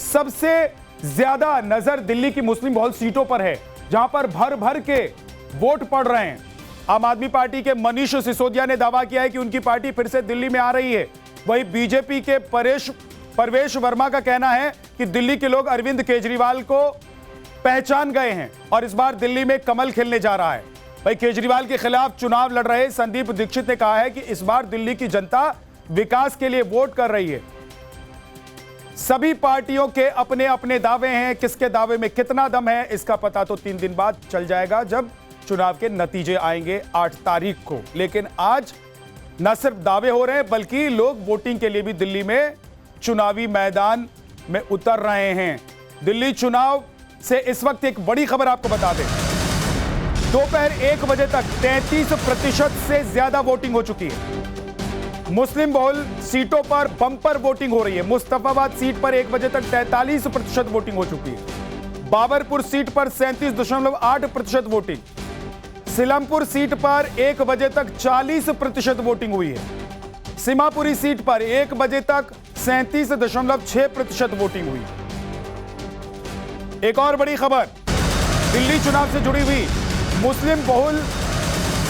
सबसे ज्यादा नजर दिल्ली की मुस्लिम बहुल सीटों पर है, जहां पर भर भर के वोट पड़ रहे हैं। आम आदमी पार्टी के मनीष सिसोदिया ने दावा किया है कि उनकी पार्टी फिर से दिल्ली में आ रही है। वहीं बीजेपी के परवेश वर्मा का कहना है कि दिल्ली के लोग अरविंद केजरीवाल को पहचान गए हैं और इस बार दिल्ली में कमल खिलने जा रहा है। वहीं केजरीवाल के खिलाफ चुनाव लड़ रहे संदीप दीक्षित ने कहा है कि इस बार दिल्ली की जनता विकास के लिए वोट कर रही है। सभी पार्टियों के अपने अपने दावे हैं, किसके दावे में कितना दम है इसका पता तो 3 दिन बाद चल जाएगा, जब चुनाव के नतीजे आएंगे 8 तारीख को। लेकिन आज न सिर्फ दावे हो रहे हैं बल्कि लोग वोटिंग के लिए भी दिल्ली में चुनावी मैदान में उतर रहे हैं। दिल्ली चुनाव से इस वक्त एक बड़ी खबर आपको बता दें, दोपहर 1 बजे तक 33% से ज्यादा वोटिंग हो चुकी है। मुस्लिम बहुल सीटों पर बम्पर वोटिंग हो रही है। मुस्तफाबाद सीट पर 1 बजे तक 43% वोटिंग हो चुकी है। बाबरपुर सीट पर 37.8% वोटिंग। सीलमपुर सीट पर 1 बजे तक 40% वोटिंग हुई है। सीमापुरी सीट पर 1 बजे तक 37.6% वोटिंग हुई। एक और बड़ी खबर दिल्ली चुनाव से जुड़ी हुई, मुस्लिम बहुल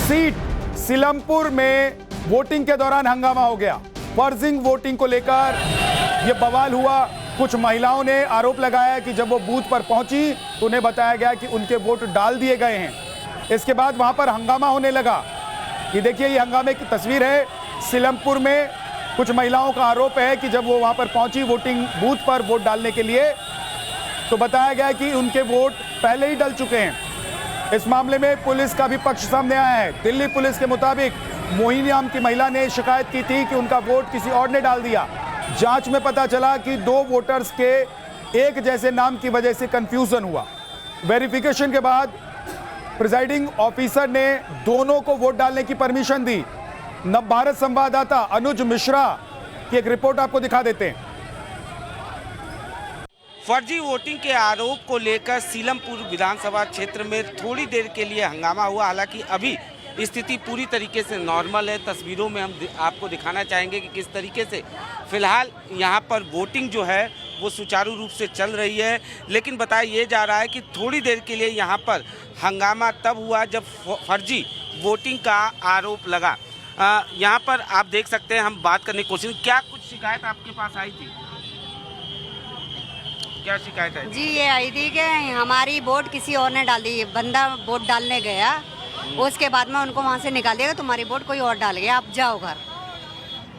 सीट सीलमपुर में वोटिंग के दौरान हंगामा हो गया। फर्जिंग वोटिंग को लेकर यह बवाल हुआ। कुछ महिलाओं ने आरोप लगाया कि जब वो बूथ पर पहुंची तो उन्हें बताया गया कि उनके वोट डाल दिए गए हैं। इसके बाद वहां पर हंगामा होने लगा। ये देखिए, ये हंगामे की तस्वीर है। सीलमपुर में कुछ महिलाओं का आरोप है कि जब वो वहां पर पहुंची वोटिंग बूथ पर वोट डालने के लिए तो बताया गया कि उनके वोट पहले ही डल चुके हैं। इस मामले में पुलिस का भी पक्ष सामने आया है। दिल्ली पुलिस के मुताबिक मोहिनी नाम की महिला ने शिकायत की थी कि उनका वोट किसी और ने डाल दिया। जांच में पता चला कि 2 वोटर्स के एक जैसे नाम की वजह से कंफ्यूजन हुआ। वेरिफिकेशन के बाद प्रिजाइडिंग ऑफिसर ने दोनों को वोट डालने की परमिशन दी। नवभारत संवाददाता अनुज मिश्रा की एक रिपोर्ट आपको दिखा देते हैं। फर्जी वोटिंग के आरोप को लेकर सीलमपुर विधानसभा क्षेत्र में थोड़ी देर के लिए हंगामा हुआ। हालांकि अभी स्थिति पूरी तरीके से नॉर्मल है। तस्वीरों में हम आपको दिखाना चाहेंगे कि किस तरीके से फिलहाल यहाँ पर वोटिंग जो है वो सुचारू रूप से चल रही है। लेकिन बताया ये जा रहा है कि थोड़ी देर के लिए यहाँ पर हंगामा तब हुआ जब फर्जी वोटिंग का आरोप लगा। यहाँ पर आप देख सकते हैं, हम बात करने की कोशिश, क्या कुछ शिकायत आपके पास आई थी? क्या शिकायत है? जी ये आई थी कि हमारी वोट किसी और ने डाल दी। बंदा वोट डालने गया, उसके बाद में उनको वहाँ से निकाल दिया, तुम्हारी वोट कोई और डाल गया, आप जाओ घर।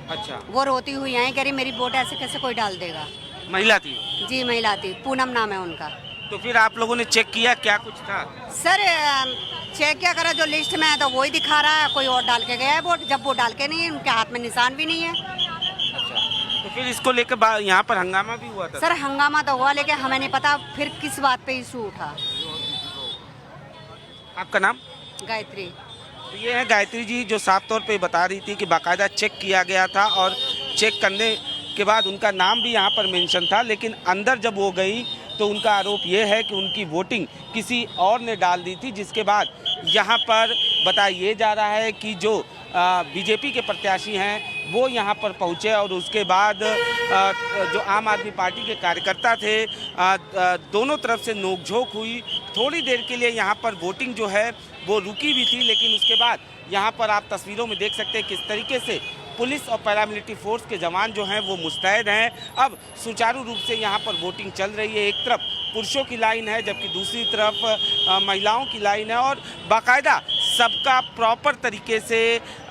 अच्छा। वो रोती हुई आई, कह रही मेरी वोट ऐसे कैसे कोई डाल देगा। महिला थी? जी महिला थी, पूनम नाम है उनका। तो फिर आप लोगों ने चेक किया, क्या कुछ था? सर चेक क्या करा, जो लिस्ट में है तो वही दिखा रहा है, कोई और डाल के गया है वोट। जब वो डाल के नहीं है, उनके हाथ में निशान भी नहीं है। अच्छा, तो फिर इसको लेकर यहाँ पर हंगामा भी हुआ था? सर हंगामा तो हुआ, लेकिन हमें नहीं पता फिर किस बात पे इशू उठा। आपका नाम? गायत्री। तो ये है गायत्री जी, जो साफ तौर पे बता रही थी कि बाकायदा चेक किया गया था और चेक करने के बाद उनका नाम भी यहाँ पर मेंशन था। लेकिन अंदर जब वो गई तो उनका आरोप ये है कि उनकी वोटिंग किसी और ने डाल दी थी। जिसके बाद यहाँ पर बताया ये जा रहा है कि जो बीजेपी के प्रत्याशी हैं वो यहाँ पर पहुँचे और उसके बाद जो आम आदमी पार्टी के कार्यकर्ता थे, दोनों तरफ से नोकझोंक हुई। थोड़ी देर के लिए यहाँ पर वोटिंग जो है वो रुकी भी थी, लेकिन उसके बाद यहाँ पर आप तस्वीरों में देख सकते हैं किस तरीके से पुलिस और पैरामिलिट्री फोर्स के जवान जो हैं वो मुस्तैद हैं। अब सुचारू रूप से यहाँ पर वोटिंग चल रही है। एक तरफ पुरुषों की लाइन है जबकि दूसरी तरफ महिलाओं की लाइन है और बाकायदा सबका प्रॉपर तरीके से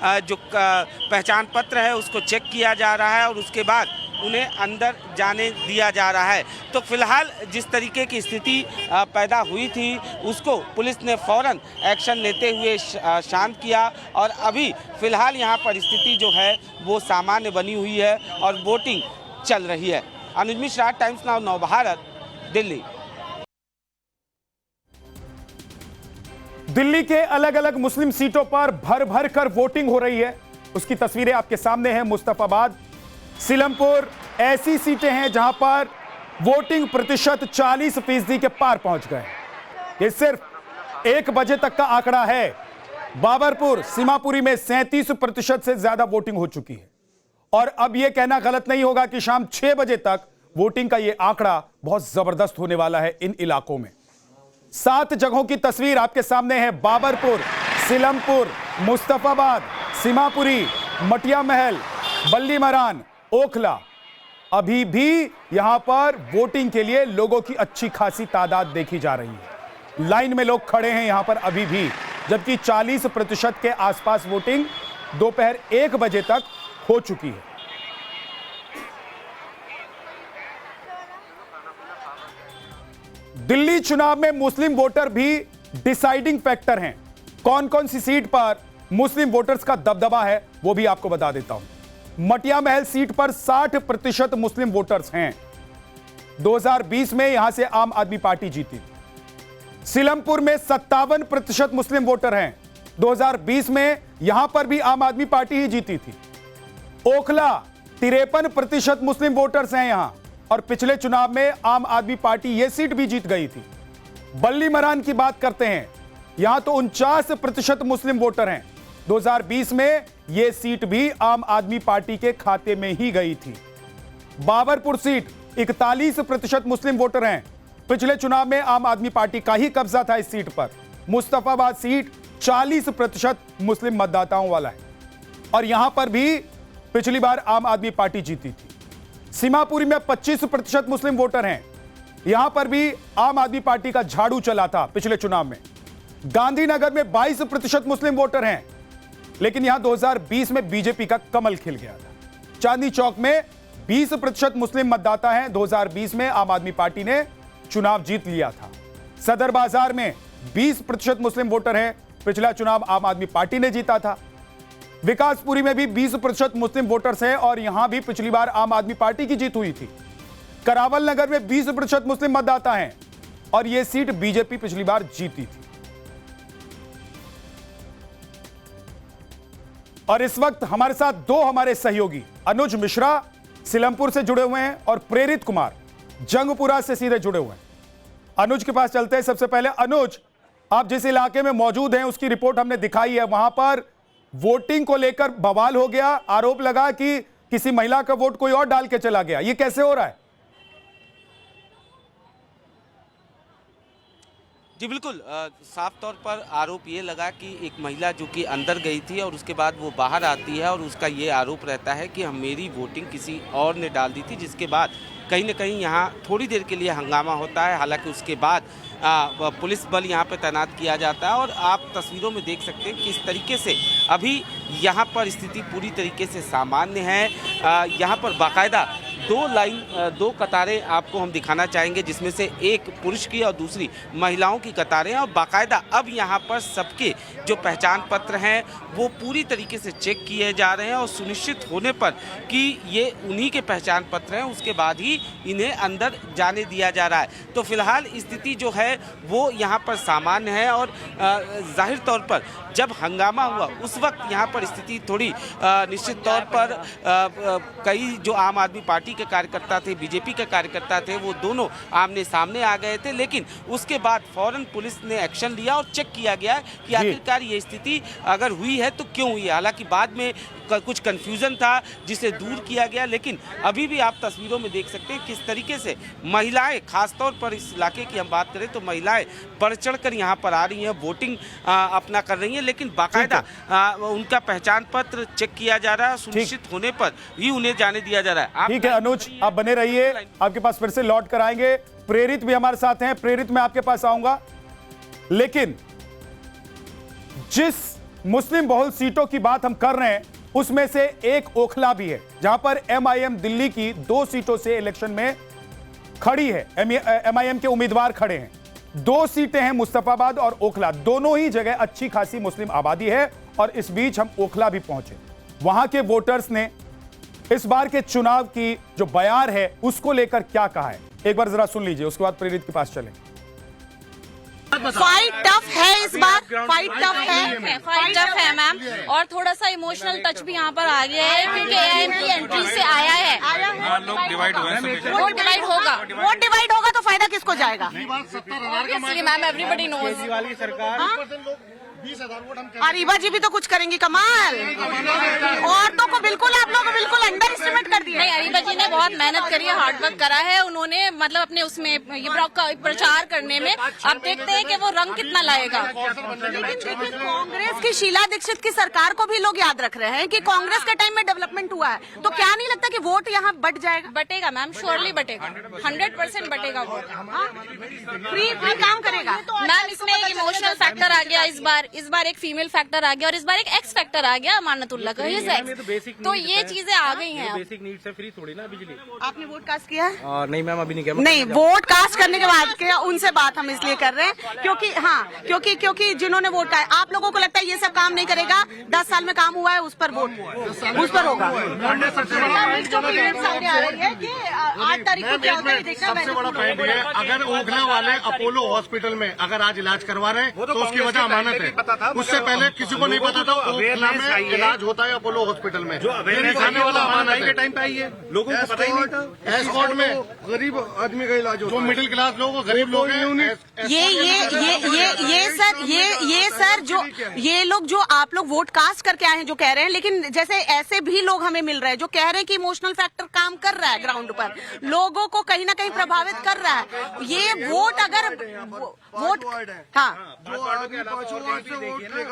जो पहचान पत्र है उसको चेक किया जा रहा है और उसके बाद उन्हें अंदर जाने दिया जा रहा है। तो फिलहाल जिस तरीके की स्थिति पैदा हुई थी उसको पुलिस ने फ़ौरन एक्शन लेते हुए शांत किया और अभी फिलहाल यहाँ पर स्थिति जो है वो सामान्य बनी हुई है और वोटिंग चल रही है। अनुज मिश्रा, टाइम्स नाउ नवभारत, दिल्ली। दिल्ली के अलग अलग मुस्लिम सीटों पर भर भर कर वोटिंग हो रही है, उसकी तस्वीरें आपके सामने हैं। मुस्तफाबाद, सीलमपुर ऐसी सीटें हैं जहां पर वोटिंग प्रतिशत 40% के पार पहुंच गए। ये सिर्फ 1 बजे तक का आंकड़ा है। बाबरपुर, सीमापुरी में 37% से ज्यादा वोटिंग हो चुकी है और अब यह कहना गलत नहीं होगा कि शाम 6 बजे तक वोटिंग का यह आंकड़ा बहुत जबरदस्त होने वाला है इन इलाकों में। 7 जगहों की तस्वीर आपके सामने है। बाबरपुर, सिलमपुर, मुस्तफाबाद, सीमापुरी, मटिया महल, बल्ली मरान, ओखला। अभी भी यहां पर वोटिंग के लिए लोगों की अच्छी खासी तादाद देखी जा रही है। लाइन में लोग खड़े हैं यहां पर अभी भी, जबकि 40% के आसपास वोटिंग दोपहर 1 बजे तक हो चुकी है। दिल्ली चुनाव में मुस्लिम वोटर भी डिसाइडिंग फैक्टर हैं। कौन कौन सी सीट पर मुस्लिम वोटर्स का दबदबा है वो भी आपको बता देता हूं। मटिया महल सीट पर 60% मुस्लिम वोटर्स हैं। 2020 में यहां से आम आदमी पार्टी जीती। सिलमपुर में 57% मुस्लिम वोटर हैं। 2020 में यहां पर भी आम आदमी पार्टी ही जीती थी। ओखला 53% मुस्लिम वोटर्स हैं यहां, और पिछले चुनाव में आम आदमी पार्टी यह सीट भी जीत गई थी। बल्ली मरान की बात करते हैं, यहां तो 49% मुस्लिम वोटर हैं। 2020 में यह सीट भी आम आदमी पार्टी के खाते में ही गई थी। बाबरपुर सीट 41% मुस्लिम वोटर हैं। पिछले चुनाव में आम आदमी पार्टी का ही कब्जा था इस सीट पर। मुस्तफाबाद सीट 40% मुस्लिम मतदाताओं वाला है, और यहां पर भी पिछली बार आम आदमी पार्टी जीती थी। सीमापुरी में 25% मुस्लिम वोटर हैं। यहां पर भी आम आदमी पार्टी का झाड़ू चला था पिछले चुनाव में। गांधीनगर में 22% मुस्लिम वोटर हैं, लेकिन यहां 2020 में बीजेपी का कमल खिल गया था। चांदनी चौक में 20% मुस्लिम मतदाता हैं। 2020 में आम आदमी पार्टी ने चुनाव जीत लिया था। सदर बाजार में 20% मुस्लिम वोटर हैं। पिछला चुनाव आम आदमी पार्टी ने जीता था। विकासपुरी में भी 20% मुस्लिम वोटर्स हैं, और यहां भी पिछली बार आम आदमी पार्टी की जीत हुई थी। करावल नगर में 20% मुस्लिम मतदाता हैं, और यह सीट बीजेपी पिछली बार जीती थी। और इस वक्त हमारे साथ दो हमारे सहयोगी अनुज मिश्रा सिलमपुर से जुड़े हुए हैं, और प्रेरित कुमार जंगपुरा से सीधे जुड़े हुए हैं। अनुज के पास चलते हैं। सबसे पहले अनुज, आप जिस इलाके में मौजूद हैं उसकी रिपोर्ट हमने दिखाई है। वहां पर वोटिंग को लेकर बवाल हो गया, आरोप लगा कि किसी महिला का वोट कोई और डाल के चला गया। ये कैसे हो रहा है? जी बिल्कुल, साफ तौर पर आरोप ये लगा कि एक महिला जो कि अंदर गई थी और उसके बाद वो बाहर आती है, और उसका ये आरोप रहता है कि मेरी वोटिंग किसी और ने डाल दी थी, जिसके बाद कहीं ना कहीं यहाँ थोड़ी देर के लिए हंगामा होता है। हालांकि उसके बाद पुलिस बल यहाँ पे तैनात किया जाता है, और आप तस्वीरों में देख सकते हैं कि इस तरीके से अभी यहाँ पर स्थिति पूरी तरीके से सामान्य है। यहाँ पर बाकायदा दो कतारें आपको हम दिखाना चाहेंगे, जिसमें से एक पुरुष की और दूसरी महिलाओं की कतारें हैं। और बाकायदा अब यहाँ पर सबके जो पहचान पत्र हैं वो पूरी तरीके से चेक किए जा रहे हैं, और सुनिश्चित होने पर कि ये उन्हीं के पहचान पत्र हैं उसके बाद ही इन्हें अंदर जाने दिया जा रहा है। तो फिलहाल स्थिति जो है वो यहाँ पर सामान्य है, और जाहिर तौर पर जब हंगामा हुआ उस वक्त यहाँ पर स्थिति थोड़ी निश्चित तौर पर कई जो आम आदमी पार्टी के कार्यकर्ता थे, बीजेपी के कार्यकर्ता थे, वो दोनों आमने सामने आ गए थे। लेकिन उसके बाद फौरन पुलिस ने एक्शन लिया और चेक किया गया कि आखिरकार ये स्थिति अगर हुई है तो क्यों हुई है। हालांकि बाद में कुछ कन्फ्यूजन था जिसे दूर किया गया, लेकिन अभी भी आप तस्वीरों में देख सकते हैं किस तरीके से महिलाएं, खासतौर पर इस इलाके की हम बात करें तो महिलाएं बढ़ चढ़ कर यहाँ पर आ रही हैं, वोटिंग अपना कर रही हैं, लेकिन बाकायदा उनका पहचान पत्र चेक किया जा रहा है। सुनिश्चित होने पर ही उन्हें जाने दिया जा रहा है। ठीक है अनुज, आप बने रहिए, आपके पास फिर से लौट कर आएंगे। प्रेरित भी हमारे साथ हैं। प्रेरित, मैं आपके पास आऊंगा, लेकिन जिस मुस्लिम बहुल सीटों की बात हम कर रहे हैं उसमें से एक ओखला भी है, जहां पर एमआईएम दिल्ली की 2 सीटों से इलेक्शन में खड़ी है। एमआईएम के उम्मीदवार खड़े हैं। 2 सीटें हैं, मुस्तफाबाद और ओखला। दोनों ही जगह अच्छी खासी मुस्लिम आबादी है, और इस बीच हम ओखला भी पहुंचे। वहां के वोटर्स ने इस बार के चुनाव की जो बयार है उसको लेकर क्या कहा है, एक बार जरा सुन लीजिए, उसके बाद प्रेरित के पास चलें। फाइट टफ है इस बार, फाइट टफ है मैम, और थोड़ा सा इमोशनल टच भी यहाँ पर आ गया है क्योंकि एआईएम की एंट्री से आया है। लोग डिवाइड हुए हैं। वोट डिवाइड होगा तो फायदा किसको जाएगा? मैम एवरीबडी नोज 20,000 वोट हम अरीबा जी भी तो कुछ करेंगी कमाल। औरतों को बिल्कुल आप लोग बिल्कुल अंडर एस्टिमेट कर दिया। नहीं, अरीबा जी ने बहुत मेहनत करी है, हार्ड वर्क करा है उन्होंने, मतलब अपने उसमें ये ब्लॉक का प्रचार करने में। अब देखते हैं कि वो रंग कितना लाएगा। लेकिन कांग्रेस की शीला दीक्षित की सरकार को भी लोग याद रख रहे हैं कि कांग्रेस के टाइम में डेवलपमेंट हुआ है, तो क्या नहीं लगता कि वोट यहाँ बट जाएगा? बटेगा मैम, श्योरली बटेगा, 100% बटेगा वोट। फ्री काम करेगा मैम, इसमें एक इमोशनल फैक्टर आ गया इस बार एक फीमेल फैक्टर आ गया और इस बार एक एक्स फैक्टर आ गया अमानतुल्लाह का, तो ये चीजें आ गई हैं। बेसिक नीड से फ्री थोड़ी ना बिजली। आपने वोट कास्ट किया है? नहीं मैम, अभी नहीं किया। नहीं, वोट कास्ट करने के बाद के उनसे बात हम इसलिए कर रहे हैं क्योंकि जिन्होंने वोट का, आप लोगों को लगता है ये सब काम नहीं करेगा, 10 साल में काम हुआ है, उस पर वोट उस पर होगा। सामने आ रही है कि 8 तारीख को क्या होता है देखना। सबसे बड़ा पॉइंट ये, अगर ओखला वाले अपोलो हॉस्पिटल में अगर आज इलाज करवा रहे हैं तो उसकी वजह अमानत है। उससे पहले किसी को नहीं पता था ओखला में इलाज होता है अपोलो हॉस्पिटल में। जो खाने वाला अमानत के टाइम पे आई है, लोगों को पता ही नहीं था। एस्कॉर्ट में गरीब आदमी का इलाज होता है, जो मिडिल क्लास लोग, गरीब लोग हैं उन्हें। ये सर जो ये लोग जो आप लोग वोट कास्ट करके आए हैं जो कह रहे हैं, लेकिन जैसे ऐसे भी लोग हमें मिल रहे हैं जो कह रहे हैं कि इमोशनल फैक्टर काम कर रहा है ग्राउंड पर, लोगों को कहीं ना कहीं प्रभावित कर रहा है। ये वोट अगर वोट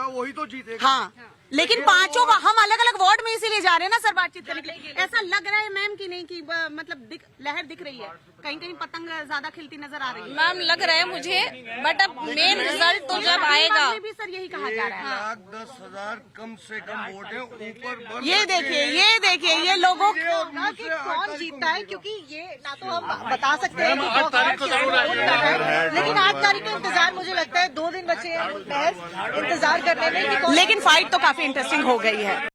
वही तो जीतेगा। हाँ, लेकिन पांचों हम अलग अलग वार्ड में इसीलिए जा रहे हैं ना सर बातचीत करने के लिए। ऐसा लग रहा है मैम कि नहीं कि मतलब लहर दिख रही है, कहीं कहीं पतंग ज्यादा खिलती नजर आ रही है। मैम लग रहा है मुझे, बट अब मेन रिजल्ट तो जब आएगा। भी सर यही कहा जा रहा है। 10,000 कम से कम वोट है ऊपर। ये देखिए ये लोगों को कि कौन जीतता है, क्योंकि ये ना तो हम बता सकते हैं कि 8 तारीख को जरूर आएगा, लेकिन 8 तारीख का इंतजार मुझे लगता है 2 दिन बचे हैं इंतजार करने में। लेकिन फाइट तो काफी इंटरेस्टिंग हो गई है।